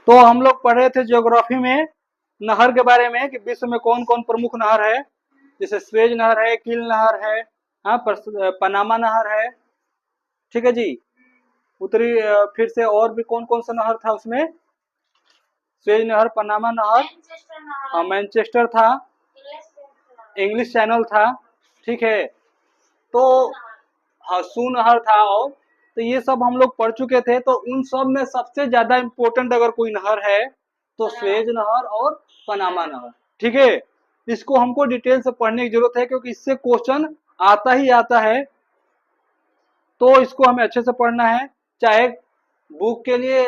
तो हम लोग पढ़े थे ज्योग्राफी में नहर के बारे में कि विश्व में कौन कौन प्रमुख नहर है। जैसे स्वेज नहर है, कील नहर है, हाँ, पनामा नहर है। ठीक है जी। उत्तरी फिर से और भी कौन कौन सा नहर था उसमें? स्वेज नहर, पनामा नहर, हाँ, मैनचेस्टर था, इंग्लिश चैनल था। ठीक है। तो हाँ, सू नहर था। और तो ये सब हम लोग पढ़ चुके थे। तो उन सब में सबसे ज्यादा इम्पोर्टेंट अगर कोई नहर है तो स्वेज नहर और पनामा नहर। ठीक है। इसको हमको डिटेल से पढ़ने की जरूरत है क्योंकि इससे क्वेश्चन आता ही आता है। तो इसको हमें अच्छे से पढ़ना है, चाहे बुक के लिए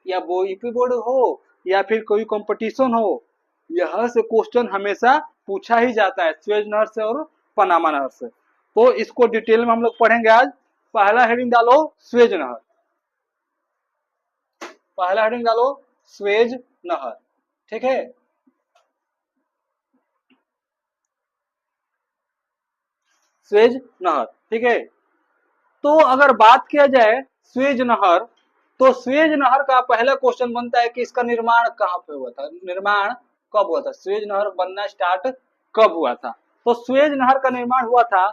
या वो यूपी बोर्ड हो या फिर कोई कंपटीशन हो, यहाँ से क्वेश्चन हमेशा पूछा ही जाता है स्वेज नहर से और पनामा नहर से। तो इसको डिटेल में हम लोग पढ़ेंगे आज। पहला हेडिंग डालो स्वेज नहर। पहला हेडिंग डालो स्वेज नहर। ठीक है। स्वेज नहर। ठीक है। तो अगर बात किया जाए स्वेज नहर, तो स्वेज नहर का पहला क्वेश्चन बनता है कि इसका निर्माण कहाँ पे हुआ था, निर्माण कब हुआ था, स्वेज नहर बनना स्टार्ट कब हुआ था। तो स्वेज नहर का निर्माण हुआ था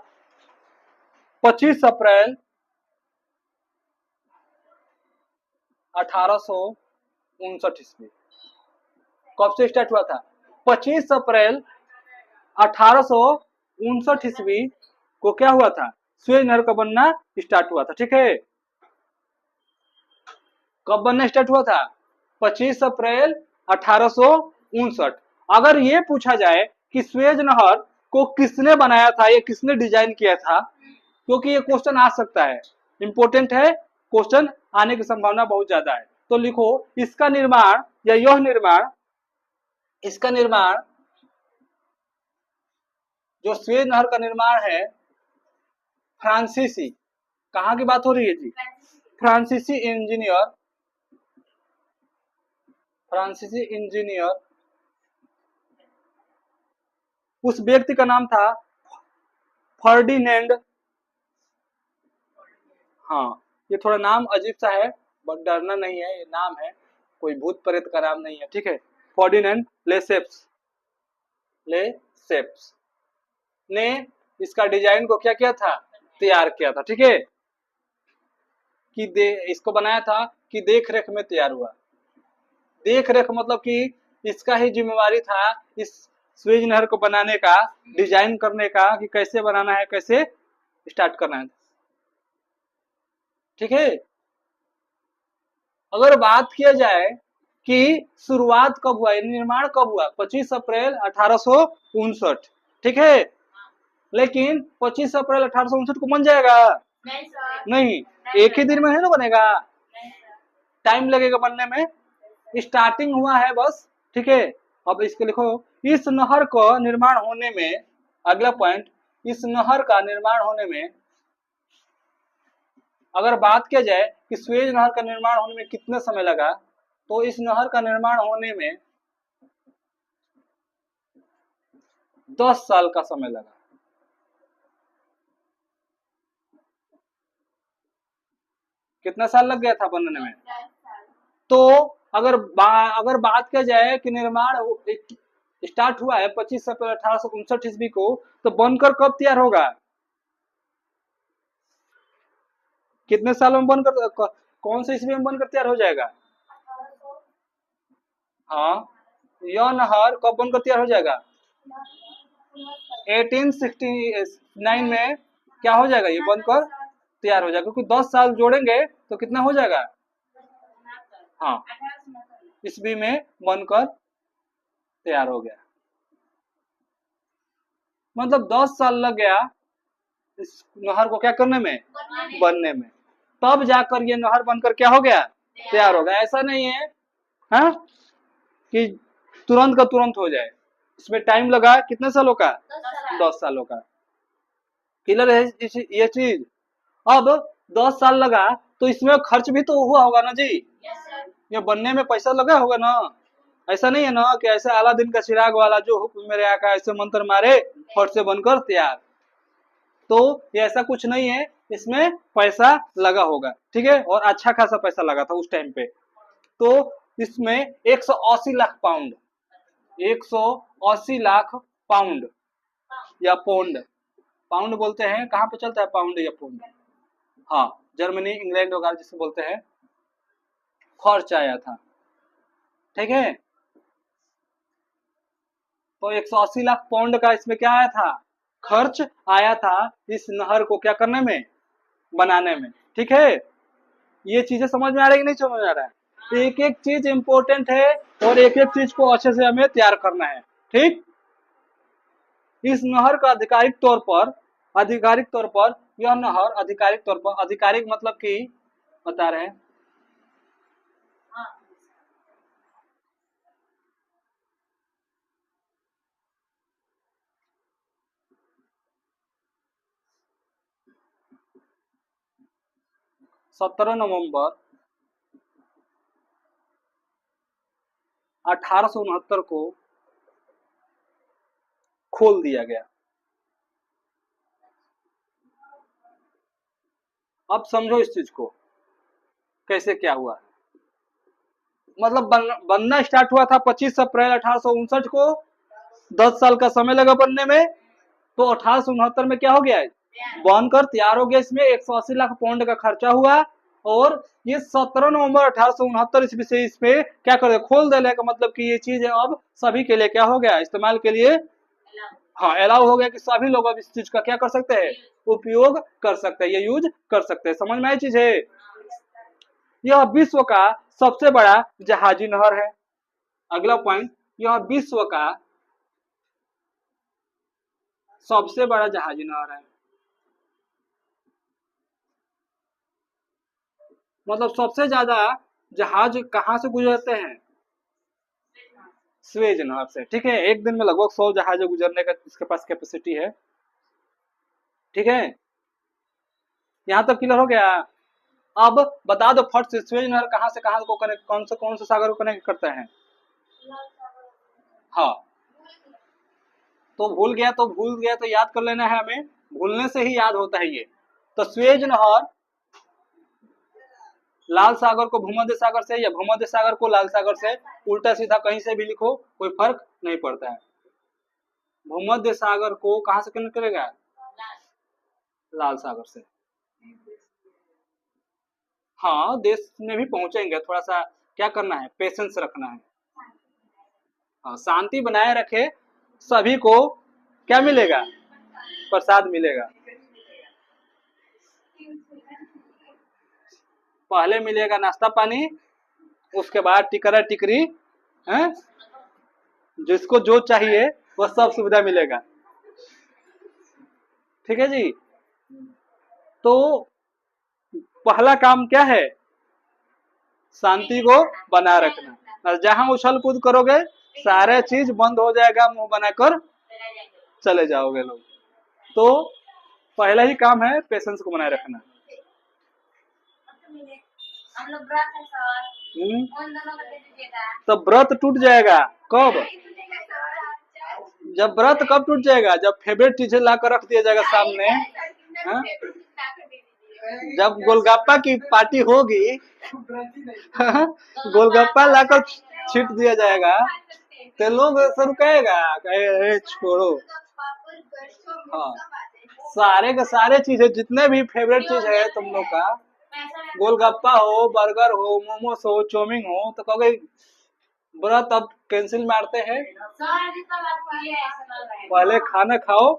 25 अप्रैल 1859 ईस्वी। कब से स्टार्ट हुआ था? 25 अप्रैल 1859 ईस्वी को क्या हुआ था, स्वेज नहर का बनना स्टार्ट हुआ था। ठीक है। कब बनना स्टार्ट हुआ था? 25 अप्रैल 1859। अगर ये पूछा जाए कि स्वेज नहर को किसने बनाया था, ये किसने डिजाइन किया था, क्योंकि ये क्वेश्चन आ सकता है, इंपॉर्टेंट है, क्वेश्चन आने की संभावना बहुत ज्यादा है। तो लिखो इसका निर्माण या यह निर्माण, इसका निर्माण, जो स्वेज नहर का निर्माण है, फ्रांसीसी, कहाँ की बात हो रही है जी? फ्रांसीसी इंजीनियर, फ्रांसीसी इंजीनियर, उस व्यक्ति का नाम था फर्डिनेंड। हाँ, ये थोड़ा नाम अजीब सा है बट डरना नहीं है, ये नाम है, कोई भूत प्रेत का नाम नहीं है। ठीक है। फर्डिनेंड लेसेप्स, लेसेप्स ने इसका डिजाइन को क्या किया था, तैयार किया था। ठीक है। कि इसको बनाया था कि देख रेख में तैयार हुआ। देख रेख मतलब कि इसका ही जिम्मेवारी था इस स्वेज नहर को बनाने का, डिजाइन करने का, कि कैसे बनाना है, कैसे स्टार्ट करना है। ठीक है। अगर बात किया जाए कि शुरुआत कब हुआ, निर्माण कब हुआ, 25 अप्रैल 1859। ठीक है। लेकिन 25 अप्रैल 1859 को बन जाएगा? नहीं, एक ही दिन में है ना बनेगा, टाइम लगेगा बनने में, स्टार्टिंग हुआ है बस। ठीक है। अब इसके लिखो, इस नहर का निर्माण होने में, अगला पॉइंट, इस नहर का निर्माण होने में, अगर बात किया जाए कि स्वेज नहर का निर्माण होने में कितना समय लगा, तो इस नहर का निर्माण होने में 10 साल का समय लगा। कितना साल लग गया था बनने में? तो अगर बात किया जाए कि निर्माण स्टार्ट हुआ है 25 अप्रैल 1859 ईस्वी को, तो बनकर कब तैयार होगा? कितने सालों में बनकर, कौन से ईस्वी में बनकर तैयार हो जाएगा? हाँ, यह नहर कब बनकर तैयार हो जाएगा? 1869 में क्या हो जाएगा, ये बनकर तैयार हो जाएगा, क्योंकि 10 साल जोड़ेंगे तो कितना हो जाएगा? हाँ, ईस्वी में बनकर तैयार हो गया। मतलब 10 साल लग गया इस नहर को क्या करने में, बनने में। तब जाकर ये नहर बनकर क्या हो गया, तैयार हो गया। ऐसा नहीं है हाँ कि तुरंत का तुरंत हो जाए, इसमें टाइम लगा कितने सालों का, 10 सालों का। क्लियर है ये चीज? अब 10 साल लगा तो इसमें खर्च भी तो हुआ होगा ना जी, ये बनने में पैसा लगा होगा ना। ऐसा नहीं है ना कि ऐसे अलादीन का चिराग वाला जो हुक्म मेरे आका ऐसे मंत्र मारे फट से बनकर तैयार, तो ये ऐसा कुछ नहीं है, इसमें पैसा लगा होगा। ठीक है। और अच्छा खासा पैसा लगा था उस टाइम पे। तो इसमें 180 लाख पाउंड, 180 लाख पाउंड या पौंड, पाउंड बोलते हैं, कहाँ पे चलता है पाउंड या पौंड, हाँ जर्मनी इंग्लैंड वगैरह जिसे बोलते हैं, खर्च आया था। ठीक है, तो 180 लाख पाउंड का इसमें क्या आया था, खर्च आया था इस नहर को क्या करने में, बनाने में। ठीक है, ये चीजें समझ में आ रही है कि नहीं समझ में आ रहा है, एक एक चीज इंपॉर्टेंट है और एक एक चीज को अच्छे से हमें तैयार करना है। ठीक, इस नहर का आधिकारिक तौर पर यह नहर आधिकारिक तौर पर, आधिकारिक मतलब कि बता रहे हैं, 17 नवंबर 1869 को खोल दिया गया। अब समझो इस चीज को कैसे क्या हुआ, मतलब बनना स्टार्ट हुआ था 25 अप्रैल 1859 को, 10 साल का समय लगा बनने में, तो 1869 में क्या हो गया है, बनकर तैयार हो गया। इसमें 180 लाख पाउंड का खर्चा हुआ और ये 17 नवंबर 1869 ईस्वी से इस पे क्या कर दिया, खोल देने का मतलब कि ये चीज अब सभी के लिए क्या हो गया, इस्तेमाल के लिए, हाँ अलाउ हो गया कि सभी लोग अब इस चीज का क्या कर सकते हैं, उपयोग कर सकते हैं, ये यूज कर सकते हैं। समझ में आई चीज है, यह विश्व का सबसे बड़ा जहाजी नहर है। अगला पॉइंट, यह विश्व का सबसे बड़ा जहाजी नहर है, मतलब सबसे ज्यादा जहाज कहाँ से गुजरते हैं, स्वेज नहर से। ठीक है, एक दिन में लगभग 100 जहाज गुजरने का इसके पास कैपेसिटी है। ठीक है, यहाँ तक क्लियर हो गया। अब बता दो फट से, स्वेज नहर कहाँ से कहाँ को कनेक्ट, कौन से सागर को कनेक्ट करता है, हाँ तो भूल गया तो याद कर लेना है हमें, भूलने से ही याद होता है ये। तो स्वेज नहर लाल सागर को भूमध्य सागर से या भूमध्य सागर को लाल सागर से, उल्टा सीधा कहीं से भी लिखो कोई फर्क नहीं पड़ता है। भूमध्य सागर को कहां से कनेक्ट करेगा, लाल सागर से। हाँ देश में भी पहुंचेंगे, थोड़ा सा क्या करना है, पेशेंस रखना है, हाँ शांति बनाए रखे, सभी को क्या मिलेगा, प्रसाद मिलेगा। पहले मिलेगा नाश्ता पानी, उसके बाद टिकरा टिकरी है, जिसको जो चाहिए वो सब सुविधा मिलेगा। ठीक है जी, तो पहला काम क्या है, शांति को बना रखना। जहां उछल कूद करोगे सारे चीज बंद हो जाएगा, मुंह बनाकर चले जाओगे लोग। तो पहला ही काम है पेशेंस को बनाए रखना। तो व्रत टूट जाएगा कब, जब व्रत कब टूट जाएगा, जब फेवरेट चीजें लाकर रख दिया जाएगा सामने, हा? जब गोलगप्पा की पार्टी होगी, गोलगप्पा लाकर छीट दिया जाएगा तो लोग सब कहेगा कहे छोड़ो, हाँ सारे के सारे चीजें जितने भी फेवरेट चीज है तुम लोग का, गोलगप्पा हो, बर्गर हो, मोमोस हो, चाउमीन हो, तो कहोगे व्रत अब कैंसिल मारते हैं, पहले खाना खाओ,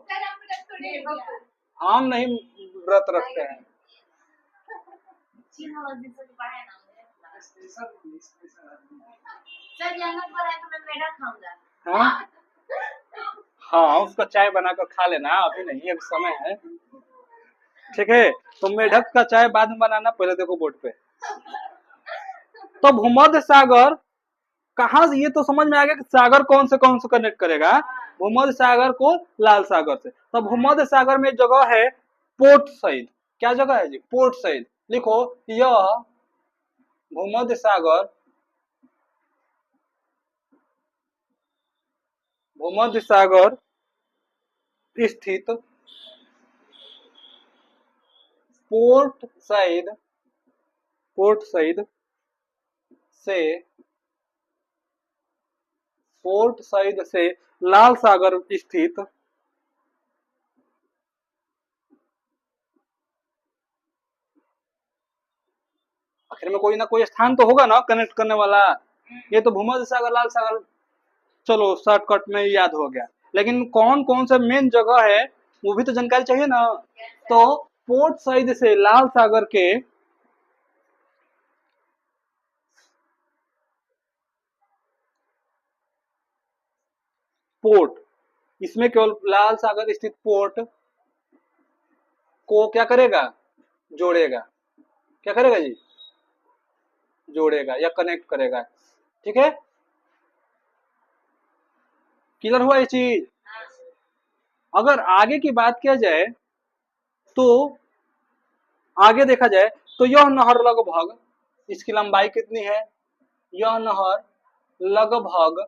हम नहीं व्रत रखते हैं। हाँ हाँ उसका चाय बनाकर खा लेना, अभी नहीं, अभी समय है। ठीक है, तो मेढक का चाय बाद में बनाना, पहले देखो बोर्ड पे। तो भूमध्य सागर कहाँ से, ये तो समझ में आ गया कि सागर कौन से कनेक्ट करेगा, भूमध्य सागर को लाल सागर से। तो भूमध्य सागर में जगह है पोर्ट सईद, क्या जगह है जी, पोर्ट सईद। लिखो, यह भूमध्य सागर, भूमध्य सागर स्थित पोर्ट सईद से पोर्ट साइड से लाल सागर स्थित आखिर में कोई ना कोई स्थान तो होगा ना कनेक्ट करने वाला। ये तो भूमध्य सागर, लाल सागर, चलो शॉर्टकट में याद हो गया, लेकिन कौन कौन सा मेन जगह है वो भी तो जानकारी चाहिए ना। तो पोर्ट साइड से लाल सागर के पोर्ट, इसमें केवल लाल सागर स्थित पोर्ट को क्या करेगा, जोड़ेगा। क्या करेगा जी, जोड़ेगा या कनेक्ट करेगा। ठीक है, क्लियर हुआ ये चीज। अगर आगे की बात किया जाए तो आगे देखा जाए तो यह नहर लगभग, इसकी लंबाई कितनी है, यह नहर लगभग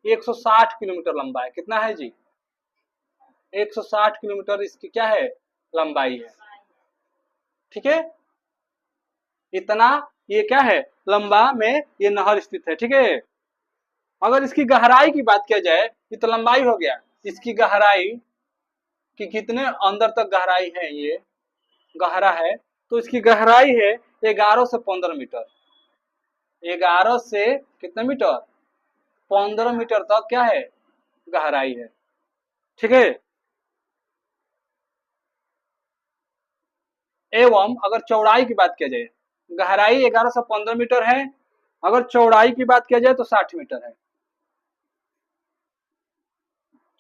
160 किलोमीटर लंबा है। कितना है जी, 160 किलोमीटर इसकी क्या है, लंबाई है। ठीक है, इतना ये क्या है, लंबा में ये नहर स्थित है। ठीक है, अगर इसकी गहराई की बात किया जाए, ये तो लंबाई हो गया, इसकी गहराई कि कितने अंदर तक गहराई है, ये गहरा है, तो इसकी गहराई है 11 से 15 मीटर। 11 से कितने मीटर, 15 मीटर तक क्या है, गहराई है। ठीक है, एवं अगर चौड़ाई की बात किया जाए, गहराई 11 से 15 मीटर है, अगर चौड़ाई की बात किया जाए तो 60 मीटर है।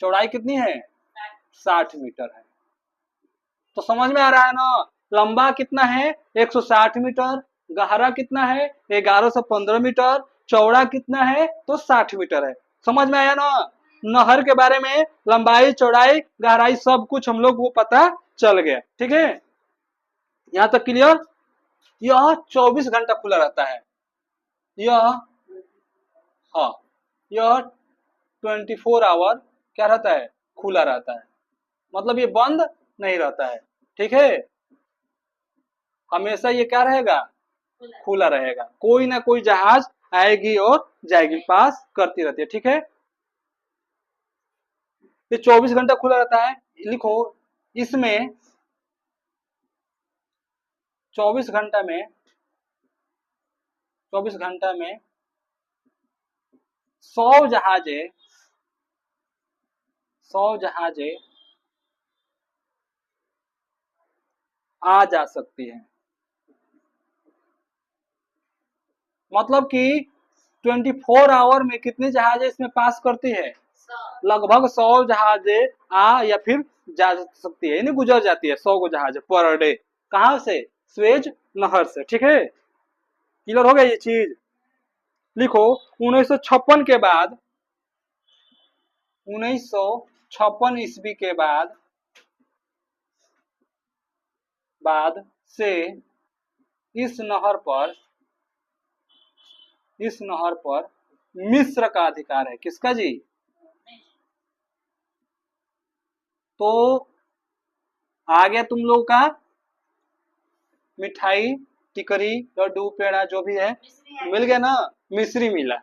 चौड़ाई कितनी है, 60 मीटर है। तो समझ में आ रहा है ना, लंबा कितना है 160 मीटर, गहरा कितना है 11 से 15 मीटर, चौड़ा कितना है तो 60 मीटर है। समझ में आया ना, नहर के बारे में लंबाई चौड़ाई गहराई सब कुछ हम लोग को पता चल गया। ठीक है, यहाँ तक क्लियर। यह 24 घंटा खुला रहता है, यह, हाँ, यह 24 आवर क्या रहता है, खुला रहता है, मतलब ये बंद नहीं रहता है। ठीक है, हमेशा ये क्या रहेगा, खुला रहेगा, कोई ना कोई जहाज आएगी और जाएगी, पास करती रहती है। ठीक है, ये 24 घंटा खुला रहता है। लिखो, इसमें 24 घंटा में 24 घंटा में 100 जहाजें 100 जहाजें आ जा सकती हैं। मतलब कि 24 आवर में कितने जहाजें इसमें पास करती है, लगभग 100 जहाजें आ या फिर जा सकती है, यानी गुजर जाती है 100 को जहाज पर डे। कहां से, स्वेज नहर से। ठीक है, क्लियर हो गया ये चीज। लिखो, 1956 के बाद, 1956 ईस्वी के बाद से इस नहर पर मिस्र का अधिकार है। किसका जी, तो आ गया तुम लोग का मिठाई, टिकरी, लड्डू, पेड़ा जो भी है मिल गया ना, मिश्री मिला।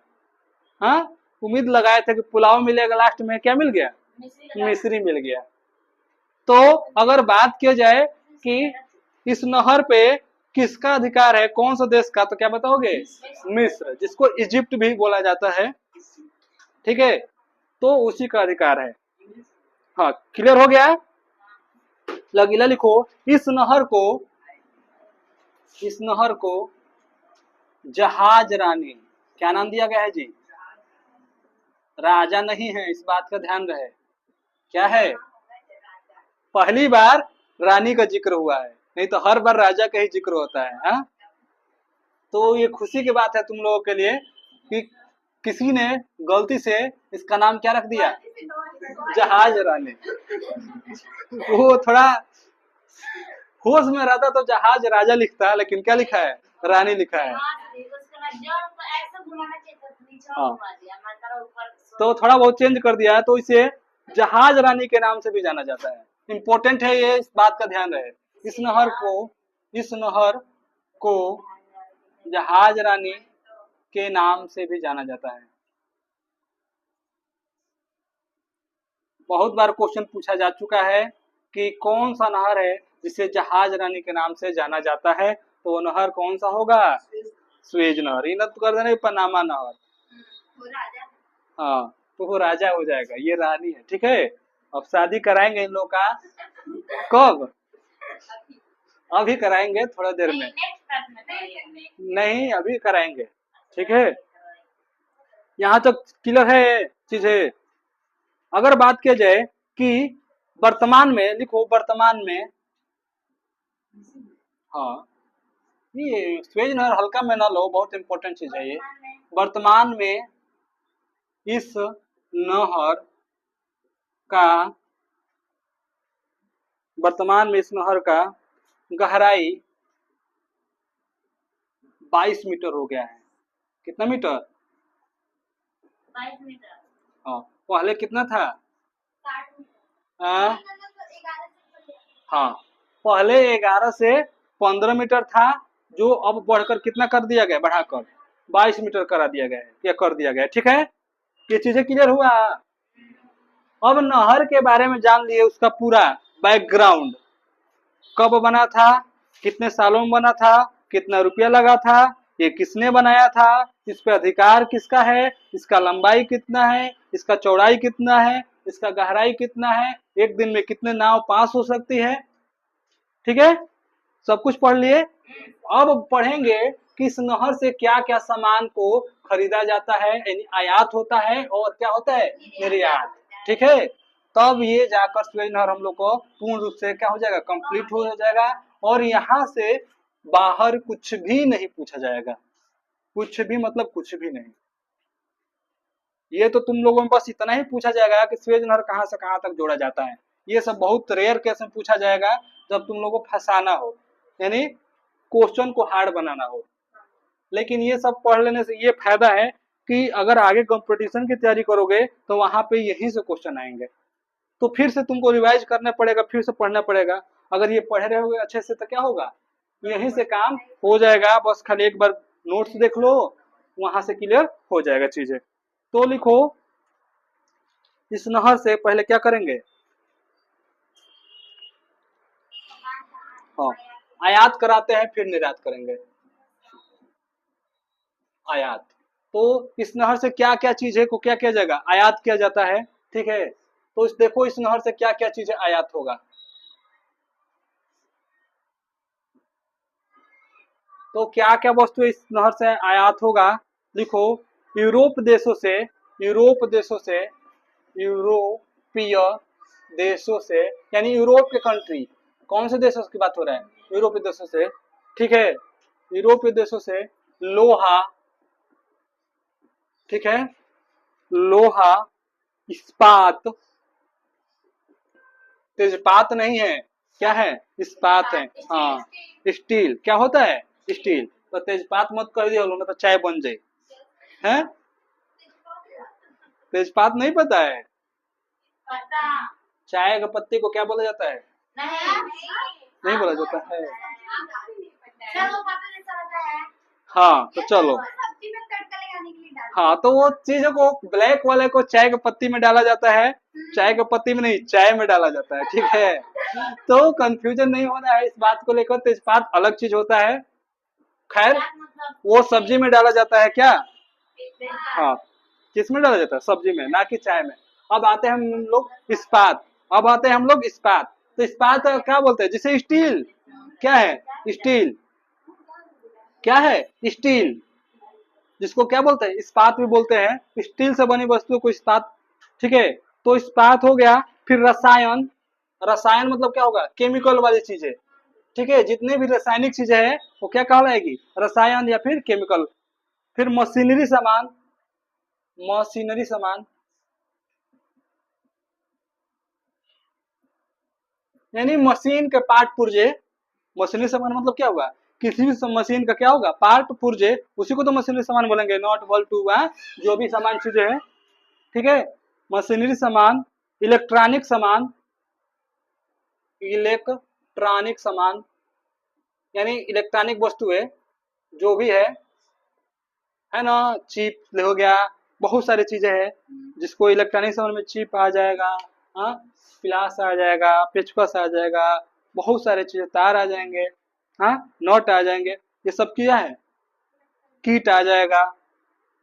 हाँ, उम्मीद लगाए थे कि पुलाव मिलेगा, लास्ट में क्या मिल गया, मिश्री मिल गया। तो अगर बात किया जाए कि इस नहर पे किसका अधिकार है, कौन सा देश का, तो क्या बताओगे, मिस्र, जिसको इजिप्ट भी बोला जाता है। ठीक है, तो उसी का अधिकार है। हाँ, क्लियर हो गया। लगीला लिखो, इस नहर को जहाज रानी, क्या नाम दिया गया है जी, राजा नहीं है, इस बात का ध्यान रहे। क्या है, पहली बार रानी का जिक्र हुआ है, नहीं तो हर बार राजा का ही जिक्र होता है। हा? तो ये खुशी की बात है तुम लोगों के लिए कि किसी ने गलती से इसका नाम क्या रख दिया, जहाज रानी। वो थोड़ा होश में रहता तो जहाज राजा लिखता है, लेकिन क्या लिखा है, रानी लिखा है। हाँ, तो थोड़ा बहुत चेंज कर दिया है, तो इसे जहाज रानी के नाम से भी जाना जाता है। इम्पोर्टेंट है ये, इस बात का ध्यान रहे। इस नहर को जहाज रानी के नाम से भी जाना जाता है। बहुत बार क्वेश्चन पूछा जा चुका है कि कौन सा नहर है जिसे जहाज रानी के नाम से जाना जाता है, तो वो नहर कौन सा होगा? स्वेज नहर। इन तो कर देना पनामा नहर। हाँ, तो वो राजा हो जाएगा, ये रानी है। ठीक है, अब शादी कराएंगे इन लोग का। कब? अभी कराएंगे, थोड़ा देर में। नहीं, अभी कराएंगे। ठीक है, यहाँ तक क्लियर है चीजें। अगर बात किया जाए कि वर्तमान में, लिखो वर्तमान में, हाँ ये स्वेज नहर हल्का में ना लो, बहुत इंपॉर्टेंट चीज है ये। वर्तमान में इस नहर का, वर्तमान में इस नहर का गहराई 22 मीटर हो गया है। कितना मीटर? 22 मीटर। हाँ, पहले कितना था? 60 मीटर। हाँ, पहले 11 से 15 मीटर था, जो अब बढ़कर कितना कर दिया गया? बढ़ाकर 22 मीटर करा दिया गया है, या कर दिया गया है। ठीक है, ये चीजें क्लियर हुआ। अब नहर के बारे में जान लिए, उसका पूरा बैकग्राउंड, कब बना था, कितने सालों में बना था, कितना रुपया लगा था, ये किसने बनाया था, इस पे अधिकार किसका है, इसका लंबाई कितना है, इसका चौड़ाई कितना है, इसका गहराई कितना है, एक दिन में कितने नाव पास हो सकती है। ठीक है, सब कुछ पढ़ लिए। अब पढ़ेंगे कि इस नहर से क्या क्या सामान को खरीदा जाता है, यानी आयात होता है, और क्या होता है? निर्यात। ठीक है, तब ये जाकर स्वेज नहर हम लोग को पूर्ण रूप से क्या हो जाएगा? कंप्लीट हो जाएगा। और यहाँ से बाहर कुछ भी नहीं पूछा जाएगा, कुछ भी मतलब कुछ भी नहीं। ये तो तुम लोगों में बस इतना ही पूछा जाएगा कि स्वेज नहर कहाँ से कहाँ तक जोड़ा जाता है। ये सब बहुत रेयर केस में पूछा जाएगा, जब तुम लोगों को फंसाना हो, यानी क्वेश्चन को हार्ड बनाना हो। लेकिन ये सब पढ़ लेने से ये फायदा है कि अगर आगे कंपटीशन की तैयारी करोगे तो वहां पे यहीं से क्वेश्चन आएंगे, तो फिर से तुमको रिवाइज करना पड़ेगा, फिर से पढ़ना पड़ेगा। अगर ये पढ़े रहोगे अच्छे से तो क्या होगा? यहीं से काम हो जाएगा। बस खाली एक बार नोट्स देख लो, वहां से क्लियर हो जाएगा चीजें। तो लिखो, इस नहर से पहले क्या करेंगे? हाँ, आयात कराते हैं, फिर निर्यात करेंगे। आयात, तो इस नहर से क्या क्या चीजें को क्या किया जाएगा? आयात किया जाता है। ठीक है, तो इस देखो इस नहर से क्या क्या चीजें आयात होगा। तो क्या क्या वस्तु इस नहर से आयात होगा? लिखो, यूरोप देशों से, यूरोप देशों से, यूरोपीय देशों से, यानी यूरोप के कंट्री, कौन से देशों की बात हो रहा है? यूरोपीय देशों से। ठीक है, यूरोपीय देशों से लोहा, ठीक है, लोहा, इस्पात, तेजपात नहीं है, क्या है? इस्पात है। हाँ, स्टील क्या होता है? स्टील। तो तेजपात मत कर दिया ना, तो चाय बन जाए। हैं? तेजपात नहीं पता है? चाय के पत्ती को क्या बोला जाता है? नहीं बोला जाता है। हाँ, तो चलो, हाँ तो वो चीजों को, ब्लैक वाले को चाय के पत्ती में डाला जाता है, चाय के पत्ती में नहीं, चाय में डाला जाता है। ठीक है, तो कंफ्यूजन नहीं होना है इस बात को लेकर। तेजपात अलग चीज होता है। खैर, वो सब्जी में डाला जाता है क्या? हाँ, किस में डाला जाता है? सब्जी में, ना कि चाय में। अब आते हैं हम लोग इस्पात। अब आते हैं हम लोग इस्पात। तो इस्पात क्या बोलते हैं? जिसे स्टील, क्या है? स्टील, क्या है? स्टील, जिसको क्या बोलते हैं? इस्पात भी बोलते हैं। स्टील से बनी वस्तु को इस्पात। ठीक है, तो इस्पात हो गया। फिर रसायन, रसायन मतलब क्या होगा? केमिकल वाली चीजें। ठीक है, जितने भी रासायनिक चीजें हैं वो क्या कहलाएगी? रसायन या फिर केमिकल। फिर मशीनरी सामान, मशीनरी सामान यानी मशीन के पार्ट पुर्जे। मशीनरी सामान मतलब क्या होगा? किसी भी मशीन का क्या होगा? पार्ट पुर्जे, उसी को तो मशीनरी सामान बोलेंगे। नॉट बल्ब टू, जो भी सामान चीजें हैं। ठीक है, मशीनरी सामान, इलेक्ट्रॉनिक सामान, इलेक्ट्रॉनिक सामान यानी इलेक्ट्रॉनिक वस्तुएं जो भी है है ना, चिप हो गया, बहुत सारी चीजें हैं जिसको इलेक्ट्रॉनिक सामान में चिप आ जाएगा, हाँ, फ्लास आ जाएगा, पेचकस आ जाएगा, बहुत सारे चीजें, तार आ जाएंगे, हाँ, नट आ जाएंगे, ये सब क्या है, किट आ जाएगा,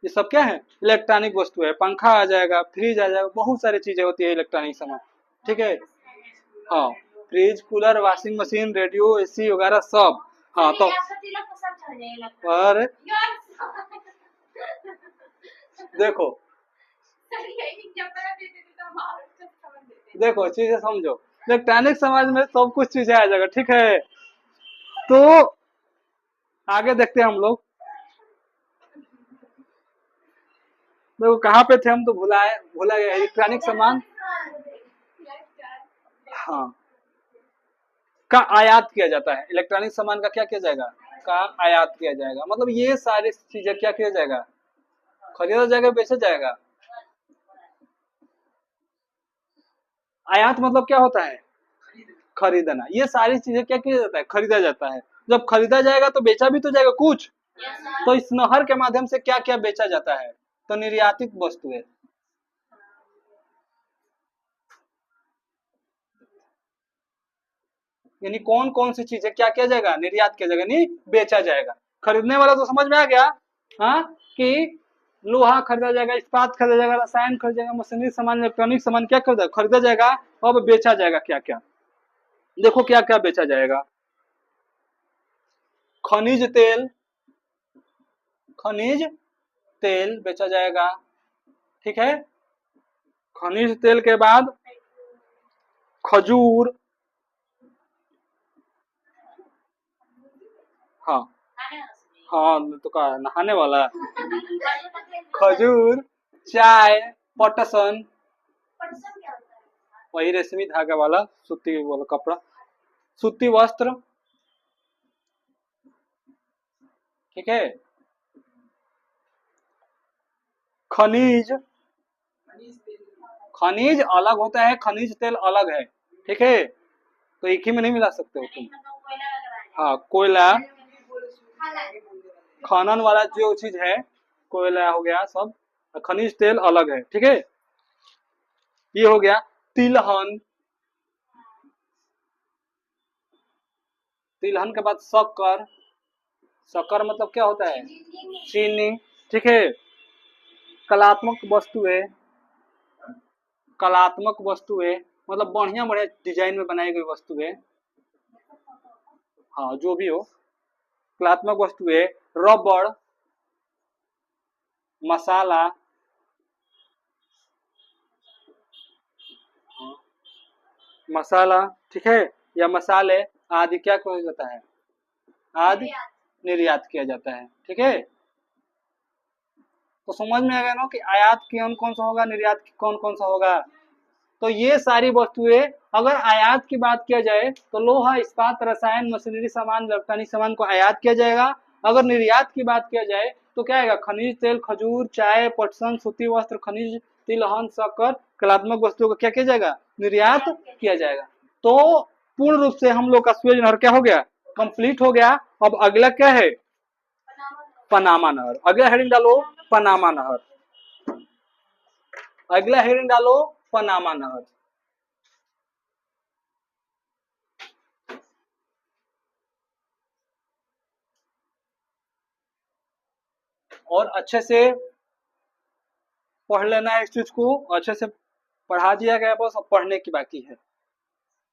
ये सब क्या है, इलेक्ट्रॉनिक वस्तु है, पंखा आ जाएगा, फ्रिज आ जाएगा, बहुत सारी चीजें होती है इलेक्ट्रॉनिक सामान, ठीक है। हाँ, fridge, cooler, washing machine, radio, AC वगैरह सब। हाँ तो और देखो देखो चीजें समझो, इलेक्ट्रॉनिक समाज में सब कुछ चीजें आ जाएगा, ठीक है। तो आगे देखते हैं हम लोग, देखो कहाँ पे थे हम, तो भूला गया, इलेक्ट्रॉनिक सामान हाँ का आयात किया जाता है, इलेक्ट्रॉनिक सामान का क्या किया जाएगा, का आयात किया जाएगा, मतलब ये सारी चीजें क्या किया जाएगा, खरीदा जाएगा, बेचा जाएगा। आयात मतलब क्या होता है, खरीदना, ये सारी चीजें क्या किया जाता है, खरीदा जाता है। जब खरीदा जाएगा तो बेचा भी तो जाएगा कुछ, तो इस नहर के माध्यम से क्या क्या बेचा जाता है, तो निर्यातित वस्तुएं, यानी कौन कौन सी चीजें क्या किया जाएगा, निर्यात किया जाएगा, नहीं बेचा जाएगा। खरीदने वाला तो समझ में आ गया, हाँ, कि लोहा खरीदा जाएगा, इस्पात खरीदा जाएगा, रसायन खरीदा जाएगा, मशीनरी सामान, इलेक्ट्रॉनिक सामान क्या खरीदा जाएगा। अब बेचा जाएगा क्या क्या, देखो क्या क्या बेचा जाएगा, खनिज तेल, खनिज तेल बेचा जाएगा, ठीक है। खनिज तेल के बाद खजूर, हाँ हाँ तो का नहाने वाला, खजूर, चाय, पटसन, वही रेशमी धागा वाला, सूती वाला कपड़ा, सूती वस्त्र, ठीक है। खनिज, खनिज अलग होता है, खनिज तेल अलग है, ठीक है, तो एक ही में नहीं मिला सकते हो तुम। हाँ, कोयला, खनन वाला जो चीज है, कोयला हो गया सब, खनिज तेल अलग है, ठीक है। ये हो गया तिलहन, तिलहन के बाद शक्कर, शक्कर मतलब क्या होता है, चीनी, ठीक है। कलात्मक वस्तु है, कलात्मक वस्तु है मतलब बढ़िया बढ़िया डिजाइन में बनाई गई वस्तु है, हाँ जो भी हो, कलात्मक वस्तु है। रबड़, मसाला, मसाला, ठीक है, या मसाले आदि क्या किया जाता है, आदि निर्यात किया जाता है, ठीक है। तो समझ में आ गया ना कि आयात कौन कौन सा होगा, निर्यात कौन कौन सा होगा। तो ये सारी वस्तुएं, अगर आयात की बात किया जाए तो लोहा, इस्पात, रसायन, मशीनरी सामान, इलेक्ट्रॉनिक सामान को आयात किया जाएगा। अगर निर्यात की बात किया जाए तो क्या आएगा, खनिज तेल, खजूर, चाय, पटसन, सूती वस्त्र, खनिज, तिलहन, शक्कर, कलात्मक वस्तुओं का क्या किया जाएगा, निर्यात किया जाएगा। तो पूर्ण रूप से हम लोग का सुएज नहर क्या हो गया, कंप्लीट हो गया। अब अगला क्या है, पनामा नहर। अगला हेडिंग डालो पनामा नहर, अगला हेडिंग डालो पनामा नहर। और अच्छे से पढ़ लेना है इस चीज को, अच्छे से पढ़ा दिया गया, बस अब पढ़ने की बाकी है।